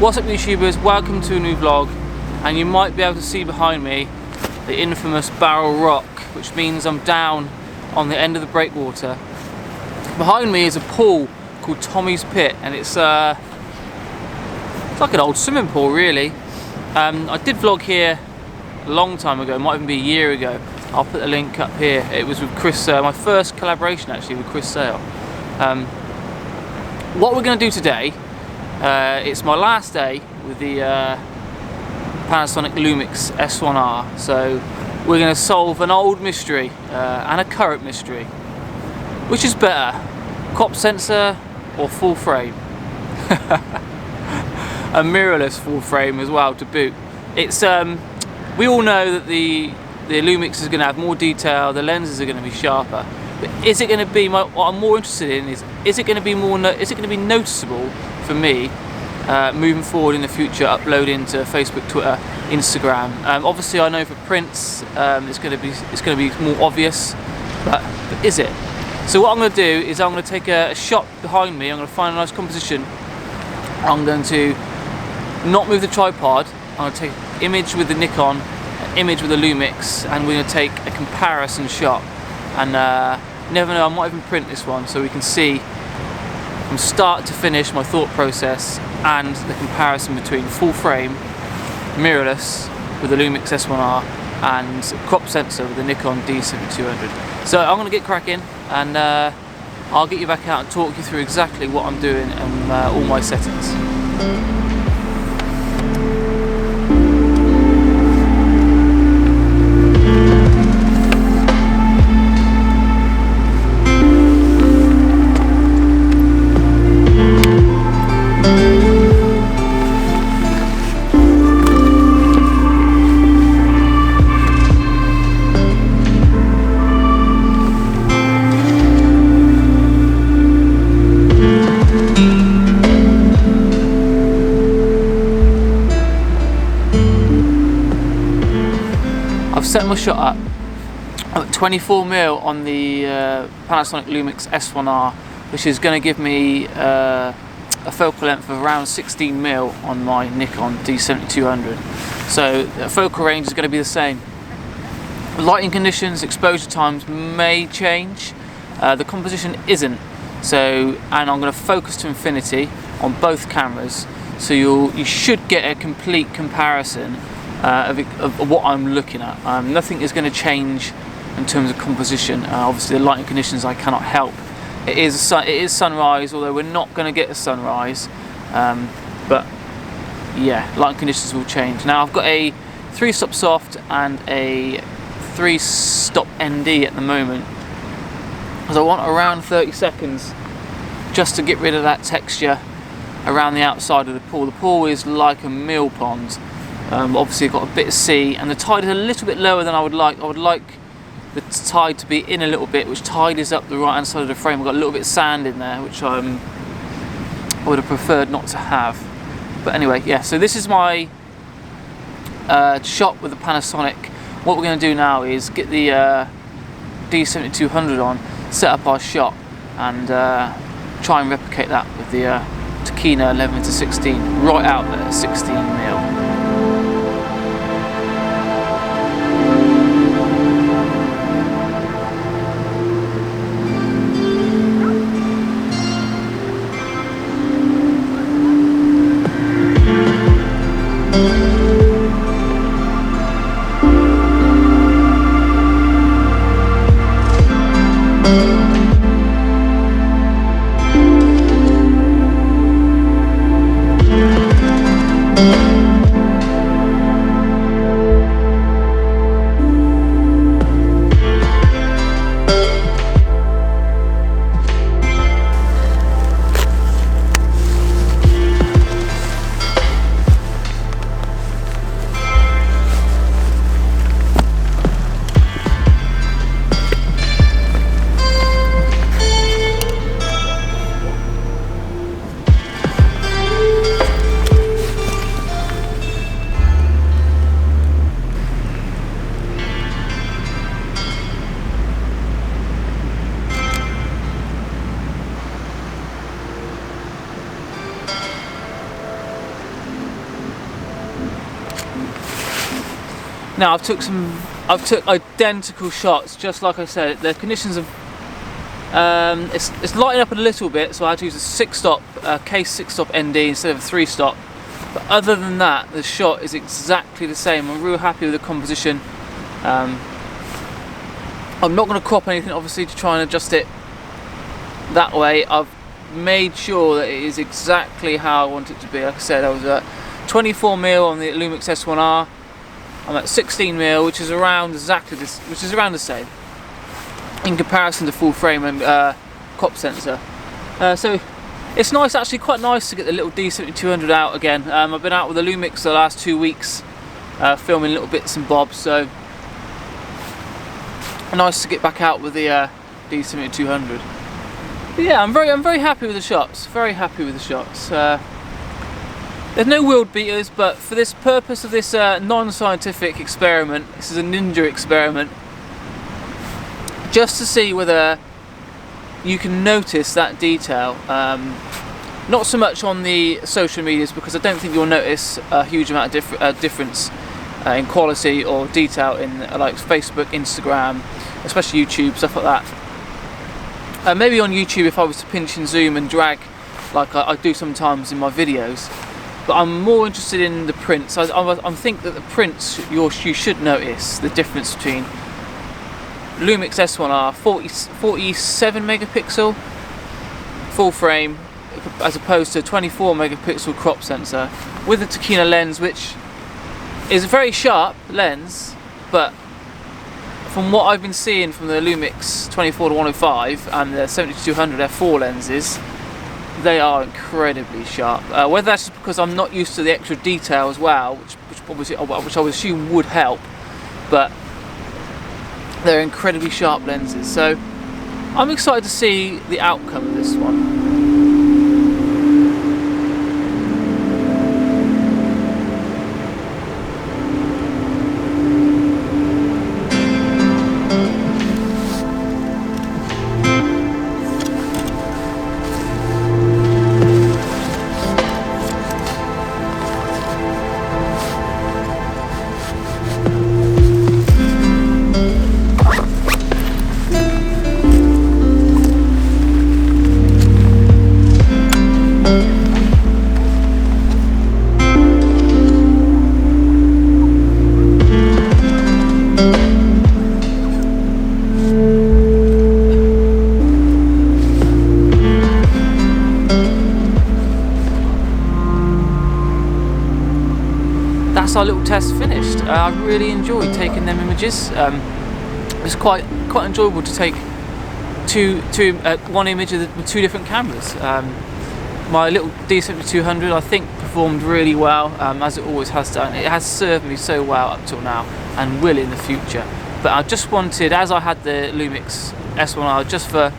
What's up YouTubers, welcome to a new vlog, and you might be able to see behind me the infamous barrel rock, which means I'm down on the end of the breakwater. Behind me is a pool called Tommy's Pit, and it's like an old swimming pool really. I did vlog here a long time ago, might even be a year ago. I'll put the link up here. It was with Chris, my first collaboration actually with Chris Sale. What we're going to do today, it's my last day with the Panasonic Lumix S1R, so we're going to solve an old mystery and a current mystery. Which is better, crop sensor or full frame? A mirrorless full frame as well to boot. It's we all know that the Lumix is going to have more detail, the lenses are going to be sharper. But is it going to be what I'm more interested in is it going to be noticeable for me moving forward in the future, uploading to Facebook, Twitter, Instagram? Obviously, I know for prints it's going to be more obvious, but is it? So what I'm going to do is I'm going to take a shot behind me. I'm going to find a nice composition. I'm going to not move the tripod. I'm going to take an image with the Nikon, an image with the Lumix, and we're going to take a comparison shot. And you never know, I might even print this one so we can see from start to finish my thought process and the comparison between full frame, mirrorless with the Lumix S1R and crop sensor with the Nikon D7200. So I'm going to get cracking, and I'll get you back out and talk you through exactly what I'm doing and all my settings. Set my shot up at 24mm on the Panasonic Lumix S1R, which is going to give me a focal length of around 16mm on my Nikon D7200. So the focal range is going to be the same. Lighting conditions, exposure times may change. The composition isn't. So, and I'm going to focus to infinity on both cameras, so you should get a complete comparison of what I'm looking at. Nothing is going to change in terms of composition. Obviously the lighting conditions I cannot help. It is sunrise, although we're not going to get a sunrise, but yeah, lighting conditions will change. Now I've got a 3-stop soft and a 3-stop ND at the moment, because I want around 30 seconds just to get rid of that texture around the outside of the pool. The pool is like a mill pond. Obviously I've got a bit of sea, and the tide is a little bit lower than I would like. I would like the tide to be in a little bit, which tidies up the right hand side of the frame. I've got a little bit of sand in there, which I would have preferred not to have. But anyway, yeah, so this is my shot with the Panasonic. What we're going to do now is get the D7200 on, set up our shot, and try and replicate that with the Takina 11-16 right out there at 16mm. Now I've took identical shots, just like I said. The conditions of it's lighting up a little bit, so I had to use a 6-stop case 6-stop ND instead of a 3-stop. But other than that, the shot is exactly the same. I'm real happy with the composition. I'm not going to crop anything, obviously, to try and adjust it that way. I've made sure that it is exactly how I want it to be. Like I said, I was at 24mm on the Lumix S1R. I'm at 16mm, which is around exactly this, which is around the same in comparison to full frame and crop sensor. So it's nice, actually quite nice to get the little D7200 out again. I've been out with the Lumix the last 2 weeks, filming little bits and bobs. So nice to get back out with the D7200. But yeah, I'm very happy with the shots. Very happy with the shots. There's no world beaters, but for this purpose of this non-scientific experiment, this is a ninja experiment, just to see whether you can notice that detail. Not so much on the social medias, because I don't think you'll notice a huge amount of difference in quality or detail in like Facebook, Instagram, especially YouTube, stuff like that. Maybe on YouTube if I was to pinch and zoom and drag like I do sometimes in my videos. But I'm more interested in the prints. I think that the prints you should notice the difference between Lumix S1R 47 megapixel full frame as opposed to 24 megapixel crop sensor with the Tokina lens, which is a very sharp lens, but from what I've been seeing from the Lumix 24-105 and the 7200 f4 lenses, they are incredibly sharp. Whether that's just because I'm not used to the extra detail as well, which I would assume would help, but they're incredibly sharp lenses. So I'm excited to see the outcome of this one. That's our little test finished. I really enjoyed taking them images. It's quite enjoyable to take one image with two different cameras. My little D7200 I think performed really well, as it always has done. It has served me so well up till now and will in the future. But I just wanted, as I had the Lumix S1R just for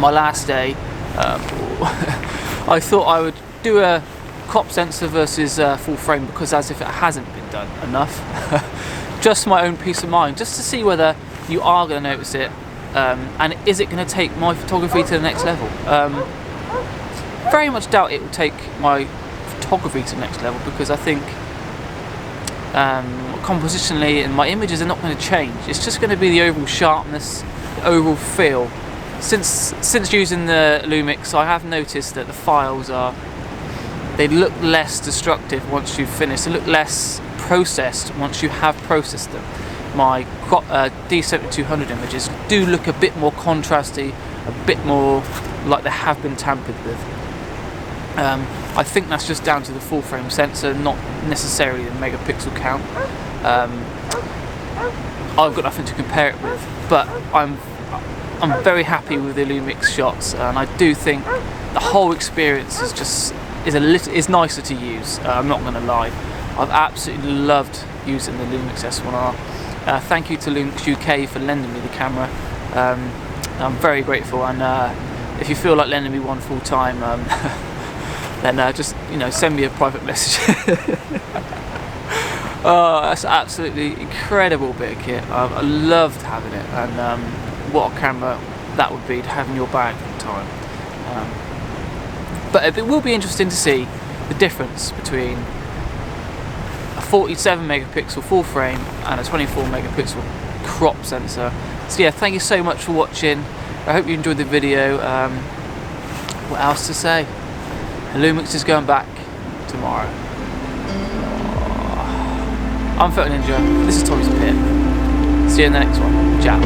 my last day, I thought I would do a crop sensor versus full frame, because as if it hasn't been done enough. Just my own peace of mind, just to see whether you are going to notice it, and is it going to take my photography to the next level. Very much doubt it will take my photography to the next level, because I think compositionally and my images are not going to change. It's just going to be the overall sharpness, the overall feel. Since using the Lumix, I have noticed that the files they look less destructive once you've finished. They look less processed once you have processed them. My D7200 images do look a bit more contrasty, a bit more like they have been tampered with. I think that's just down to the full frame sensor, not necessarily the megapixel count. I've got nothing to compare it with, but I'm very happy with the Lumix shots, and I do think the whole experience is nicer to use. I'm not going to lie. I've absolutely loved using the Lumix S1R. Thank you to Lumix UK for lending me the camera. I'm very grateful, and if you feel like lending me one full time, then just send me a private message. Oh, that's absolutely incredible bit of kit. I loved having it, and what a camera that would be to have in your bag all the time. But it will be interesting to see the difference between a 47 megapixel full frame and a 24 megapixel crop sensor. So yeah, thank you so much for watching. I hope you enjoyed the video. What else to say? Lumix is going back tomorrow. I'm Photoninja, this is Tommy's Pit. See you in the next one. Ciao.